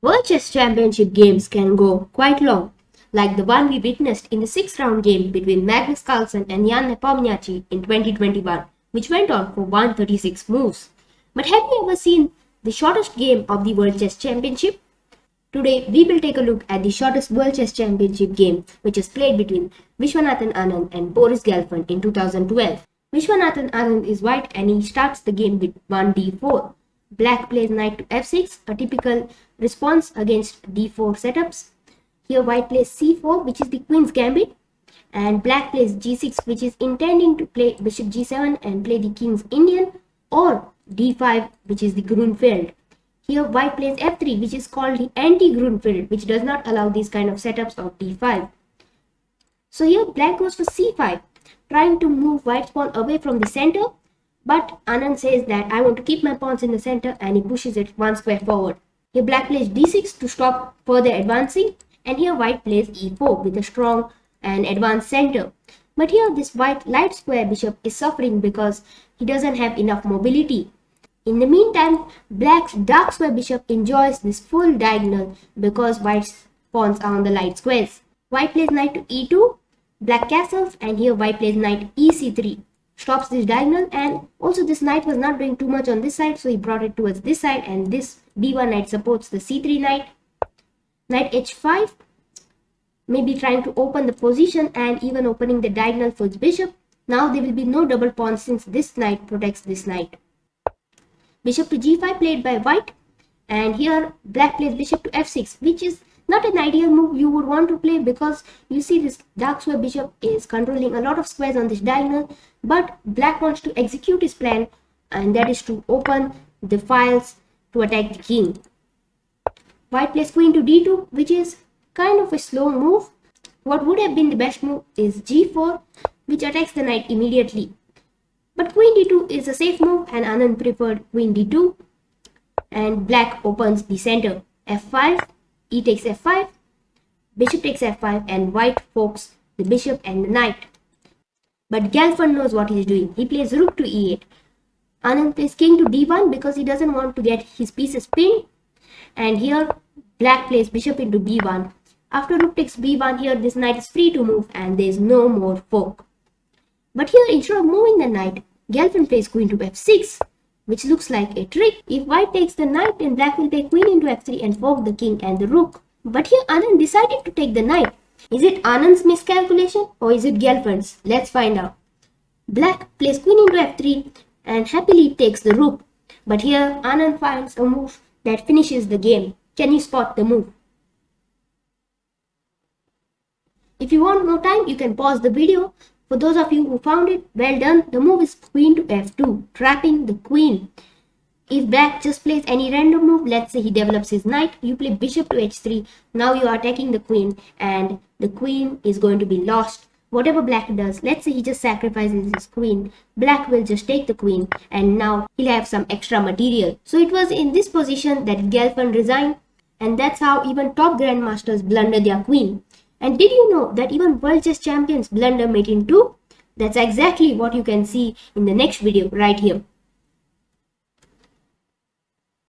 World Chess Championship games can go quite long, like the one we witnessed in the sixth-round game between Magnus Carlsen and Jan Nepomniachtchi in 2021, which went on for 136 moves. But have you ever seen the shortest game of the World Chess Championship? Today, we will take a look at the shortest World Chess Championship game, which is played between Viswanathan Anand and Boris Gelfand in 2012. Viswanathan Anand is white and he starts the game with 1d4. Black plays knight to f6, a typical response against d4 setups. Here white plays c4, which is the queen's gambit, and black plays g6, which is intending to play bishop g7 and play the king's Indian, or d5, which is the Grunfeld. Here white plays f3, which is called the anti-Grunfeld, which does not allow these kind of setups of d5. So here black goes for c5, trying to move white's pawn away from the center, but Anand says that I want to keep my pawns in the center, and he pushes it one square forward. Here black plays d6 to stop further advancing, and here white plays e4 with a strong and advanced center. But here this white light square bishop is suffering because he doesn't have enough mobility. In the meantime, black's dark square bishop enjoys this full diagonal because white's pawns are on the light squares. White plays knight to e2, black castles, and here white plays knight ec3. Stops this diagonal, and also this knight was not doing too much on this side, so he brought it towards this side, and this d1 knight supports the c3 knight. Knight h5, maybe trying to open the position and even opening the diagonal for its bishop. Now there will be no double pawn since this knight protects this knight. Bishop to g5 played by white, and here black plays bishop to f6, which is not an ideal move you would want to play because you see this dark square bishop is controlling a lot of squares on this diagonal, but black wants to execute his plan, and that is to open the files to attack the king. White plays queen to d2, which is kind of a slow move. What would have been the best move is g4, which attacks the knight immediately. But queen d2 is a safe move, and Anand preferred queen d2, and black opens the center. f5, e takes f5, bishop takes f5, and white forks the bishop and the knight. But Gelfand knows what he is doing. He plays rook to e8. Anand plays king to d1 because he doesn't want to get his pieces pinned. And here black plays bishop into b1. After rook takes b1, here this knight is free to move and there is no more fork. But here instead of moving the knight, Gelfand plays queen to f6, which looks like a trick. If white takes the knight, then black will take queen into f3 and fork the king and the rook. But here Anand decided to take the knight. Is it Anand's miscalculation or is it Gelfand's? Let's find out. Black plays queen into f3 and happily takes the rook. But here Anand finds a move that finishes the game. Can you spot the move? If you want more time, you can pause the video. For those of you who found it, well done. The move is queen to f2, trapping the queen. If black just plays any random move, let's say he develops his knight, you play bishop to h3, now you are attacking the queen and the queen is going to be lost. Whatever black does, let's say he just sacrifices his queen, black will just take the queen and now he'll have some extra material. So it was in this position that Gelfand resigned, and that's how even top grandmasters blunder their queen. And did you know that even World Chess Champions blunder mate in too? That's exactly what you can see in the next video right here.